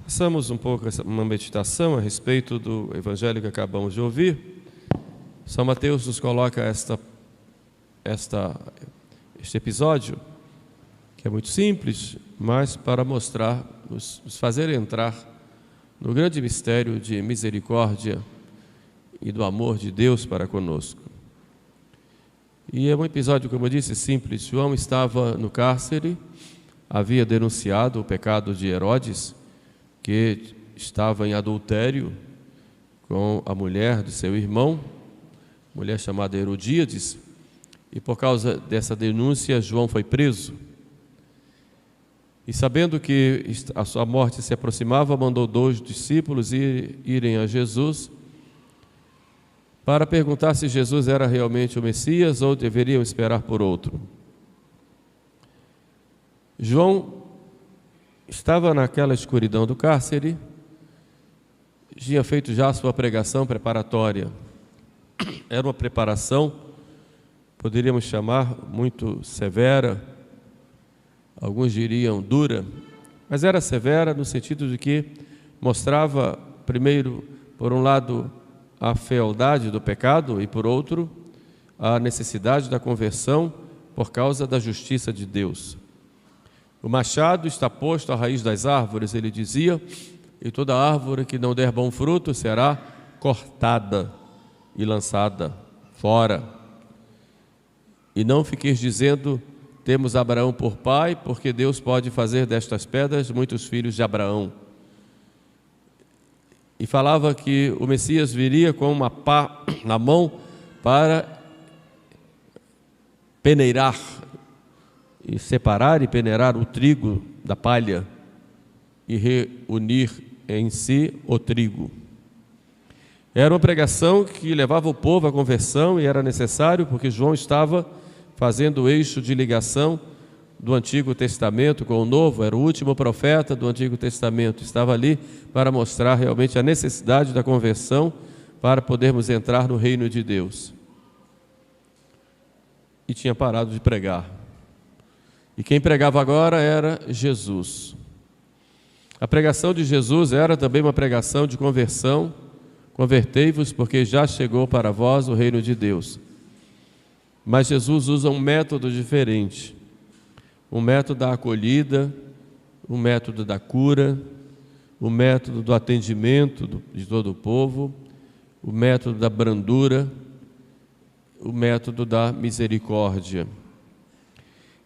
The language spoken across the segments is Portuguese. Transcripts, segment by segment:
Passamos um pouco uma meditação a respeito do evangelho que acabamos de ouvir. São Mateus nos coloca este episódio, que é muito simples, mas para mostrar, nos fazer entrar no grande mistério de misericórdia e do amor de Deus para conosco. E é um episódio, como eu disse, simples. João estava no cárcere, havia denunciado o pecado de Herodes, que estava em adultério com a mulher de seu irmão, mulher chamada Herodíades, e por causa dessa denúncia João foi preso. E sabendo que a sua morte se aproximava, mandou 2 discípulos irem a Jesus para perguntar se Jesus era realmente o Messias ou deveriam esperar por outro. João estava naquela escuridão do cárcere, tinha feito já a sua pregação preparatória. Era uma preparação, poderíamos chamar, muito severa, alguns diriam dura, mas era severa no sentido de que mostrava, primeiro, por um lado, a fealdade do pecado e, por outro, a necessidade da conversão por causa da justiça de Deus. O machado está posto à raiz das árvores, ele dizia, e toda árvore que não der bom fruto será cortada e lançada fora. E não fiqueis dizendo, temos Abraão por pai, porque Deus pode fazer destas pedras muitos filhos de Abraão. E falava que o Messias viria com uma pá na mão para peneirar, e separar e peneirar o trigo da palha e reunir em si o trigo. Era uma pregação que levava o povo à conversão e era necessário porque João estava fazendo o eixo de ligação do Antigo Testamento com o Novo, era o último profeta do Antigo Testamento, estava ali para mostrar realmente a necessidade da conversão para podermos entrar no reino de Deus. E tinha parado de pregar. E quem pregava agora era Jesus. A pregação de Jesus era também uma pregação de conversão. Convertei-vos, porque já chegou para vós o reino de Deus. Mas Jesus usa um método diferente. Um método da acolhida, um método da cura, o método do atendimento de todo o povo, o método da brandura, o método da misericórdia.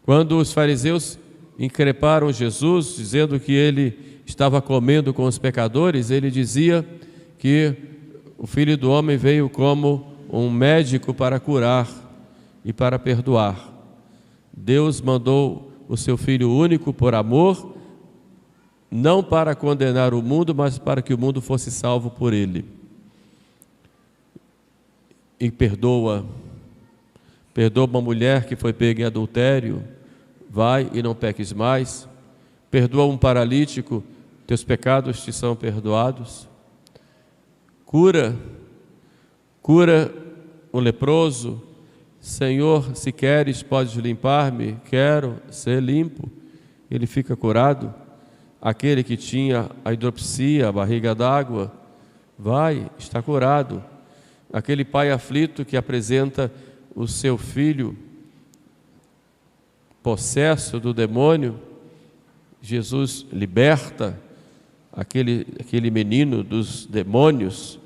Quando os fariseus increparam Jesus, dizendo que ele estava comendo com os pecadores, ele dizia que o Filho do Homem veio como um médico para curar e para perdoar. Deus mandou o seu Filho único por amor, não para condenar o mundo, mas para que o mundo fosse salvo por ele. E perdoa uma mulher que foi pega em adultério, vai e não peques mais. Perdoa um paralítico, teus pecados te são perdoados. Cura um leproso, Senhor, se queres, podes limpar-me, quero ser limpo. Ele fica curado. Aquele que tinha a hidropsia, a barriga d'água, vai, está curado. Aquele pai aflito que apresenta o seu filho possesso do demônio, Jesus liberta aquele menino dos demônios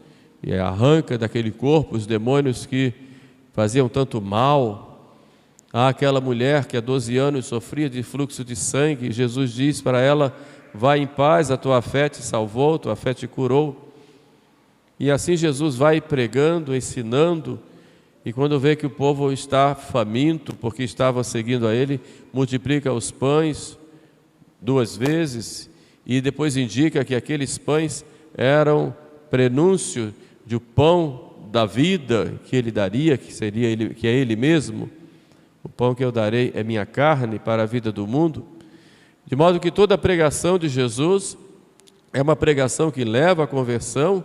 e arranca daquele corpo os demônios que faziam tanto mal. Há aquela mulher que há 12 anos sofria de fluxo de sangue, Jesus diz para ela, vai em paz, a tua fé te salvou, tua fé te curou. E assim Jesus vai pregando, ensinando, e quando vê que o povo está faminto, porque estava seguindo a ele, multiplica os pães 2 vezes, e depois indica que aqueles pães eram prenúncio do pão da vida que ele daria, que é ele mesmo. O pão que eu darei é minha carne para a vida do mundo. De modo que toda a pregação de Jesus é uma pregação que leva à conversão,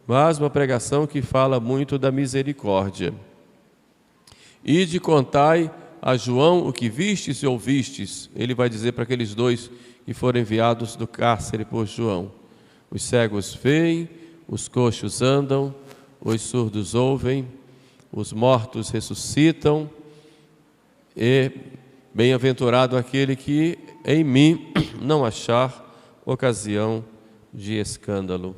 mas uma pregação que fala muito da misericórdia. Ide contai a João o que vistes e ouvistes. Ele vai dizer para aqueles 2 que foram enviados do cárcere por João. Os cegos veem, os coxos andam, os surdos ouvem, os mortos ressuscitam, e bem-aventurado aquele que em mim não achar ocasião de escândalo.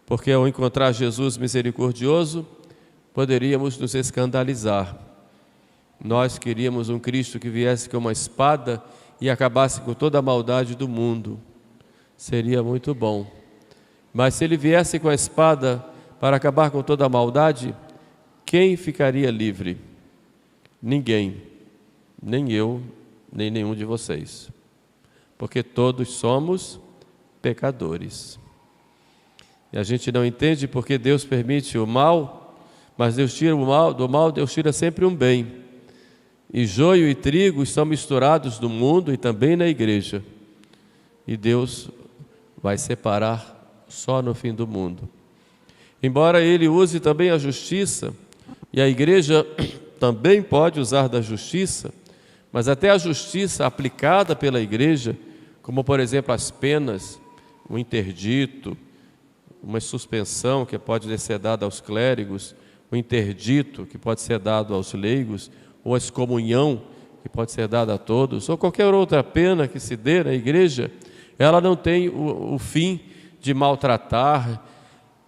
Porque ao encontrar Jesus misericordioso, poderíamos nos escandalizar. Nós queríamos um Cristo que viesse com uma espada e acabasse com toda a maldade do mundo. Seria muito bom. Mas se ele viesse com a espada para acabar com toda a maldade, quem ficaria livre? Ninguém. Nem eu, nem nenhum de vocês. Porque todos somos pecadores. E a gente não entende porque Deus permite o mal, mas Deus tira o mal, do mal Deus tira sempre um bem. E joio e trigo estão misturados no mundo e também na igreja. E Deus vai separar só no fim do mundo. Embora Ele use também a justiça, e a igreja também pode usar da justiça, mas até a justiça aplicada pela igreja, como por exemplo as penas, o interdito, uma suspensão que pode ser dada aos clérigos, o interdito que pode ser dado aos leigos, ou a excomunhão que pode ser dada a todos, ou qualquer outra pena que se dê na igreja, ela não tem o fim de maltratar,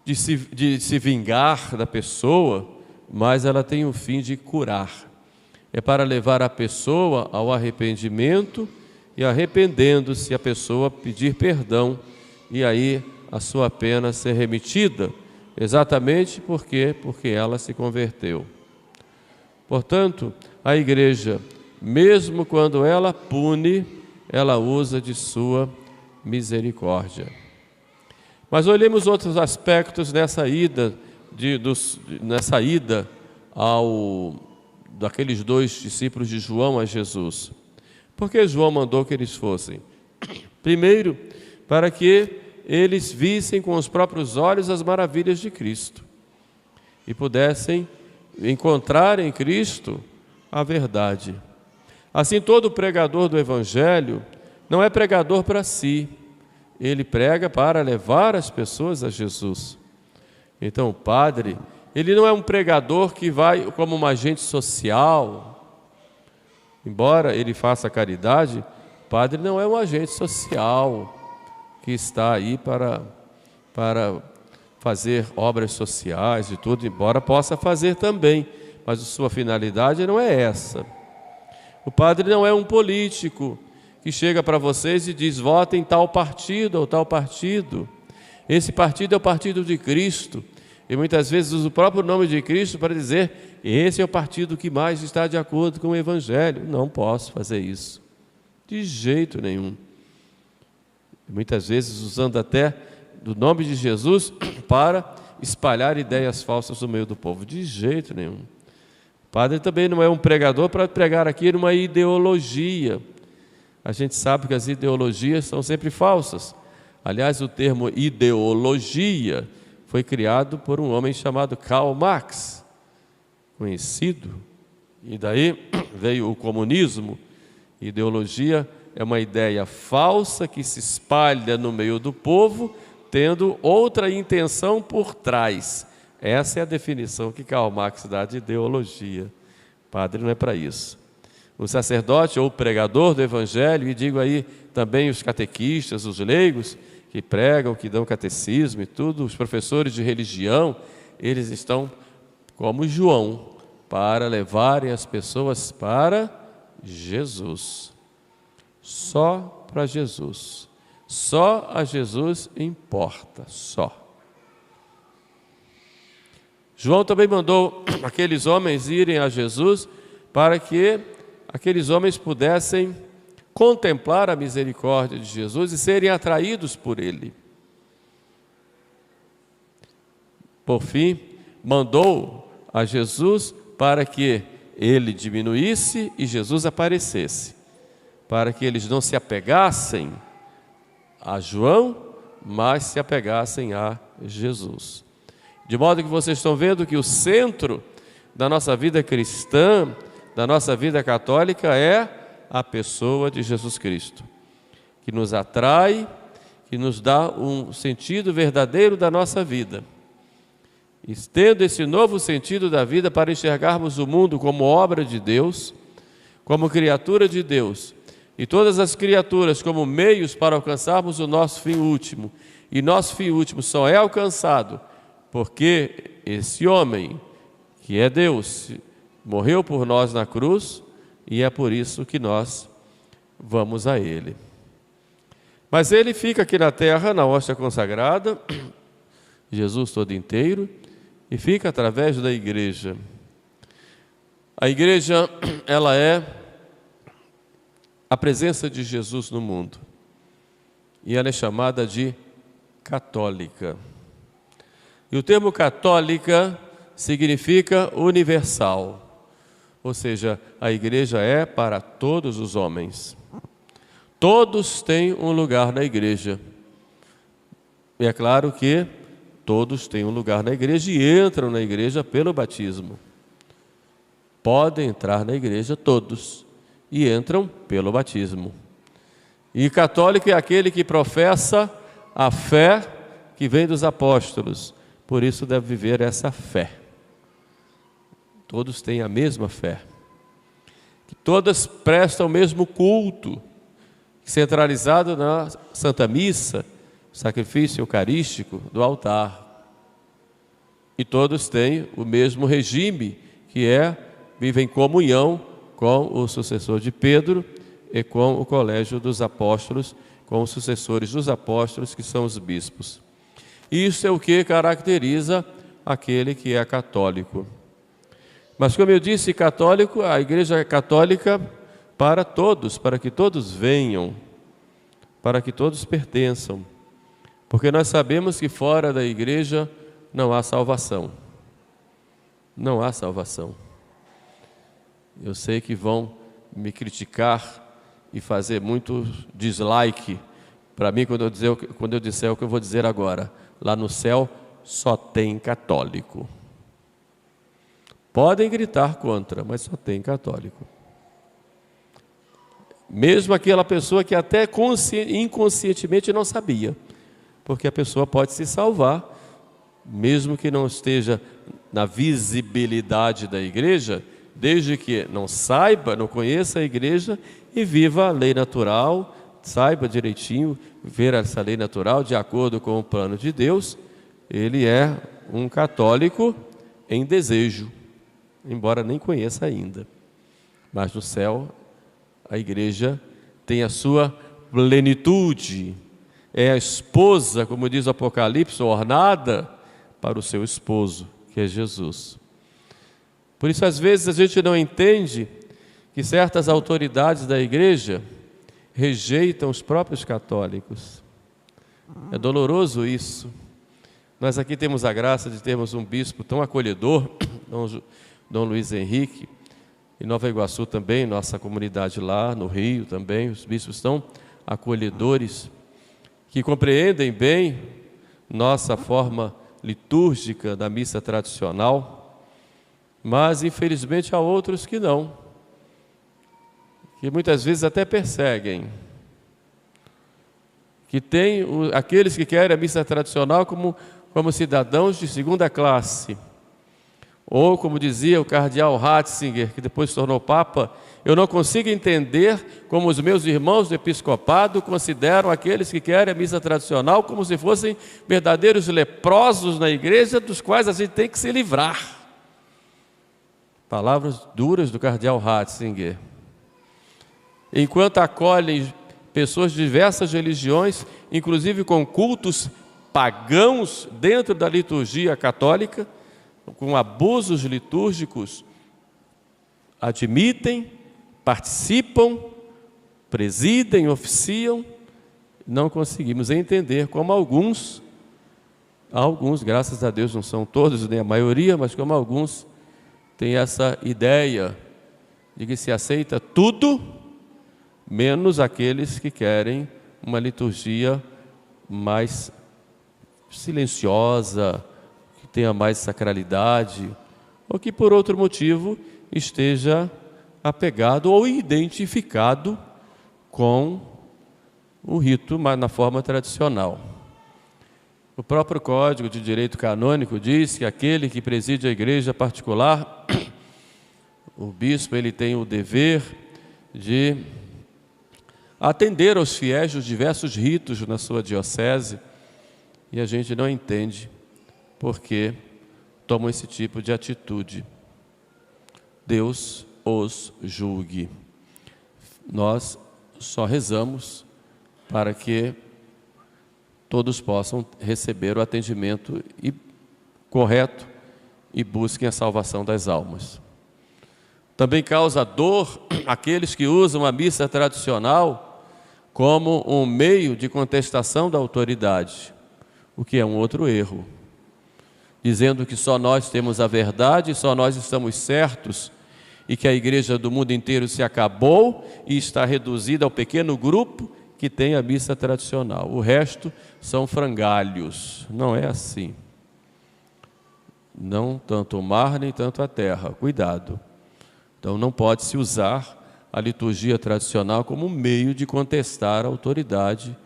de se vingar da pessoa, mas ela tem o fim de curar. É para levar a pessoa ao arrependimento e, arrependendo-se, a pessoa pedir perdão e aí a sua pena ser remitida, exatamente porque ela se converteu. Portanto, a igreja, mesmo quando ela pune, ela usa de sua misericórdia. Mas olhemos outros aspectos nessa ida daqueles dois discípulos de João a Jesus. Por que João mandou que eles fossem? Primeiro, para que eles vissem com os próprios olhos as maravilhas de Cristo e pudessem encontrar em Cristo a verdade. Assim, todo pregador do Evangelho não é pregador para si, ele prega para levar as pessoas a Jesus. Então, o padre, ele não é um pregador que vai como um agente social. Embora ele faça caridade, o padre não é um agente social que está aí para fazer obras sociais e tudo, embora possa fazer também, mas a sua finalidade não é essa. O padre não é um político que chega para vocês e diz: votem tal partido ou tal partido. Esse partido é o partido de Cristo. E muitas vezes usa o próprio nome de Cristo para dizer: esse é o partido que mais está de acordo com o Evangelho. Não posso fazer isso, de jeito nenhum. Muitas vezes usando até do nome de Jesus para espalhar ideias falsas no meio do povo, de jeito nenhum. O padre também não é um pregador para pregar aqui numa ideologia. A gente sabe que as ideologias são sempre falsas. Aliás, o termo ideologia foi criado por um homem chamado Karl Marx, conhecido. E daí veio o comunismo. Ideologia é uma ideia falsa que se espalha no meio do povo, tendo outra intenção por trás. Essa é a definição que Karl Marx dá de ideologia. Padre não é para isso. O sacerdote ou o pregador do Evangelho, e digo aí também os catequistas, os leigos, que pregam, que dão catecismo e tudo, os professores de religião, eles estão como João, para levarem as pessoas para Jesus. Só para Jesus. Só a Jesus importa, só. João também mandou aqueles homens irem a Jesus para que aqueles homens pudessem contemplar a misericórdia de Jesus e serem atraídos por Ele. Por fim, mandou a Jesus para que Ele diminuísse e Jesus aparecesse, para que eles não se apegassem a João, mas se apegassem a Jesus. De modo que vocês estão vendo que o centro da nossa vida cristã, da nossa vida católica, é a pessoa de Jesus Cristo, que nos atrai, que nos dá um sentido verdadeiro da nossa vida. E tendo esse novo sentido da vida para enxergarmos o mundo como obra de Deus, como criatura de Deus, e todas as criaturas como meios para alcançarmos o nosso fim último. E nosso fim último só é alcançado porque esse homem, que é Deus, morreu por nós na cruz, e é por isso que nós vamos a Ele. Mas Ele fica aqui na terra, na hóstia consagrada, Jesus todo inteiro, e fica através da igreja. A igreja, ela é a presença de Jesus no mundo, e ela é chamada de católica. E o termo católica significa universal, ou seja, a igreja é para todos os homens. Todos têm um lugar na igreja. E é claro que todos têm um lugar na igreja e entram na igreja pelo batismo. Podem entrar na igreja todos e entram pelo batismo. E católico é aquele que professa a fé que vem dos apóstolos. Por isso deve viver essa fé. Todos têm a mesma fé. Que todas prestam o mesmo culto, centralizado na Santa Missa, sacrifício eucarístico do altar. E todos têm o mesmo regime, que é vivem em comunhão com o sucessor de Pedro e com o colégio dos apóstolos, com os sucessores dos apóstolos, que são os bispos. Isso é o que caracteriza aquele que é católico. Mas, como eu disse, católico, a igreja é católica para todos, para que todos venham, para que todos pertençam. Porque nós sabemos que fora da igreja não há salvação. Não há salvação. Eu sei que vão me criticar e fazer muito dislike para mim quando eu disser o que eu vou dizer agora. Lá no céu só tem católico. Podem gritar contra, mas só tem católico. Mesmo aquela pessoa que até inconscientemente não sabia, porque a pessoa pode se salvar, mesmo que não esteja na visibilidade da igreja, desde que não saiba, não conheça a igreja e viva a lei natural, saiba direitinho ver essa lei natural de acordo com o plano de Deus. Ele é um católico em desejo, embora nem conheça ainda. Mas no céu a igreja tem a sua plenitude, é a esposa, como diz o Apocalipse, ornada para o seu esposo, que é Jesus. Por isso, às vezes, a gente não entende que certas autoridades da igreja rejeitam os próprios católicos. É doloroso isso. Nós aqui temos a graça de termos um bispo tão acolhedor, Dom Luiz Henrique, em Nova Iguaçu também, nossa comunidade lá, no Rio também, os bispos tão acolhedores, que compreendem bem nossa forma litúrgica da missa tradicional, mas infelizmente há outros que não, que muitas vezes até perseguem, que tem aqueles que querem a missa tradicional como cidadãos de segunda classe, ou como dizia o cardeal Ratzinger, que depois se tornou Papa, eu não consigo entender como os meus irmãos do episcopado consideram aqueles que querem a missa tradicional como se fossem verdadeiros leprosos na igreja, dos quais a gente tem que se livrar. Palavras duras do cardeal Ratzinger. Enquanto acolhem pessoas de diversas religiões, inclusive com cultos pagãos dentro da liturgia católica, com abusos litúrgicos, admitem, participam, presidem, oficiam, não conseguimos entender como alguns, graças a Deus não são todos, nem a maioria, mas como alguns têm essa ideia de que se aceita tudo, menos aqueles que querem uma liturgia mais silenciosa, que tenha mais sacralidade, ou que por outro motivo esteja apegado ou identificado com o rito, mas na forma tradicional. O próprio Código de Direito Canônico diz que aquele que preside a igreja particular, o bispo, ele tem o dever de atender aos fiéis dos diversos ritos na sua diocese, e a gente não entende por que tomam esse tipo de atitude. Deus os julgue. Nós só rezamos para que todos possam receber o atendimento correto e busquem a salvação das almas. Também causa dor aqueles que usam a missa tradicional como um meio de contestação da autoridade, o que é um outro erro, dizendo que só nós temos a verdade, só nós estamos certos, e que a igreja do mundo inteiro se acabou e está reduzida ao pequeno grupo que tem a missa tradicional. O resto são frangalhos. Não é assim. Não tanto o mar, nem tanto a terra. Cuidado. Então não pode-se usar a liturgia tradicional como um meio de contestar a autoridade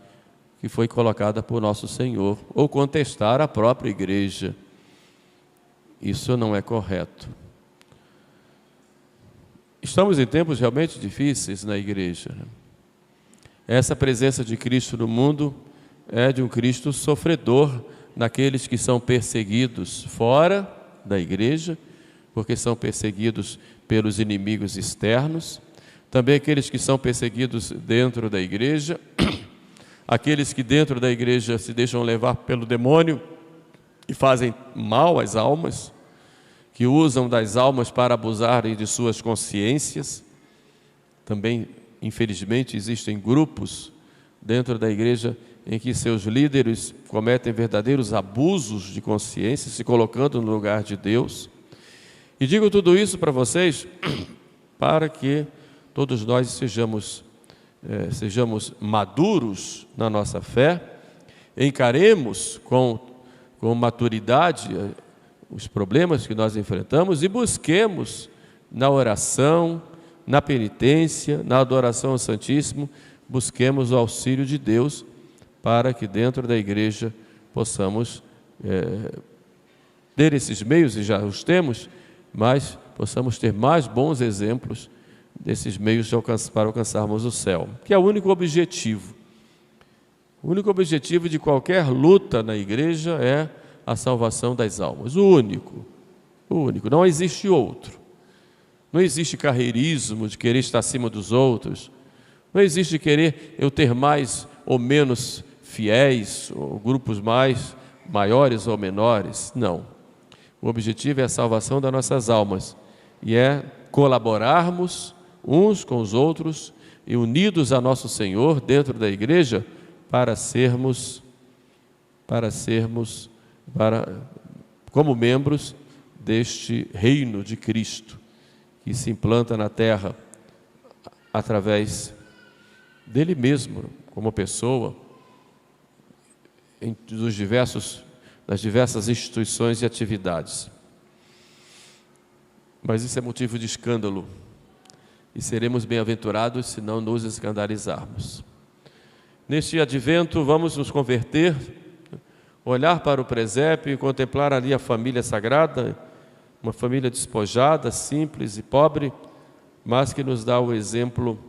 que foi colocada por nosso Senhor, ou contestar a própria igreja. Isso não é correto. Estamos em tempos realmente difíceis na igreja. Essa presença de Cristo no mundo é de um Cristo sofredor naqueles que são perseguidos fora da igreja, porque são perseguidos pelos inimigos externos, também aqueles que são perseguidos dentro da igreja, aqueles que dentro da igreja se deixam levar pelo demônio e fazem mal às almas, que usam das almas para abusarem de suas consciências. Também, infelizmente, existem grupos dentro da igreja em que seus líderes cometem verdadeiros abusos de consciência, se colocando no lugar de Deus. E digo tudo isso para vocês para que todos nós sejamos maduros na nossa fé, encaremos com maturidade os problemas que nós enfrentamos e busquemos na oração, na penitência, na adoração ao Santíssimo, busquemos o auxílio de Deus para que dentro da igreja possamos ter esses meios, e já os temos, mas possamos ter mais bons exemplos desses meios para alcançarmos o céu, que é o único objetivo. O único objetivo de qualquer luta na igreja é a salvação das almas. O único, não existe outro. Não existe carreirismo de querer estar acima dos outros. Não existe querer eu ter mais ou menos fiéis, ou grupos maiores ou menores. Não. O objetivo é a salvação das nossas almas e é colaborarmos uns com os outros e unidos a nosso Senhor dentro da igreja como membros deste reino de Cristo que se implanta na terra através dele mesmo, como pessoa, das diversas instituições e atividades. Mas isso é motivo de escândalo, e seremos bem-aventurados se não nos escandalizarmos. Neste advento, vamos nos converter, olhar para o presépio e contemplar ali a família sagrada, uma família despojada, simples e pobre, mas que nos dá o exemplo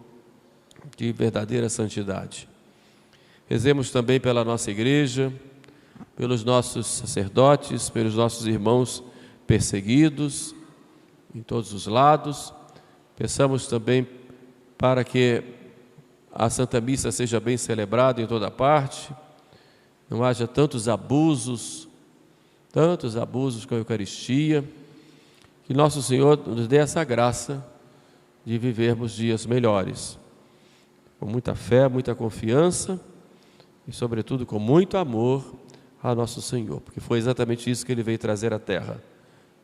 de verdadeira santidade. Rezemos também pela nossa igreja, pelos nossos sacerdotes, pelos nossos irmãos perseguidos em todos os lados. Peçamos também para que a Santa Missa seja bem celebrada em toda parte, não haja tantos abusos com a Eucaristia, que nosso Senhor nos dê essa graça de vivermos dias melhores, com muita fé, muita confiança e, sobretudo, com muito amor a nosso Senhor, porque foi exatamente isso que Ele veio trazer à terra.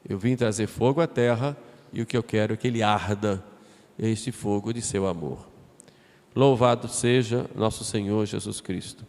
Eu vim trazer fogo à terra e o que eu quero é que ele arda, este fogo de seu amor. Louvado seja nosso Senhor Jesus Cristo.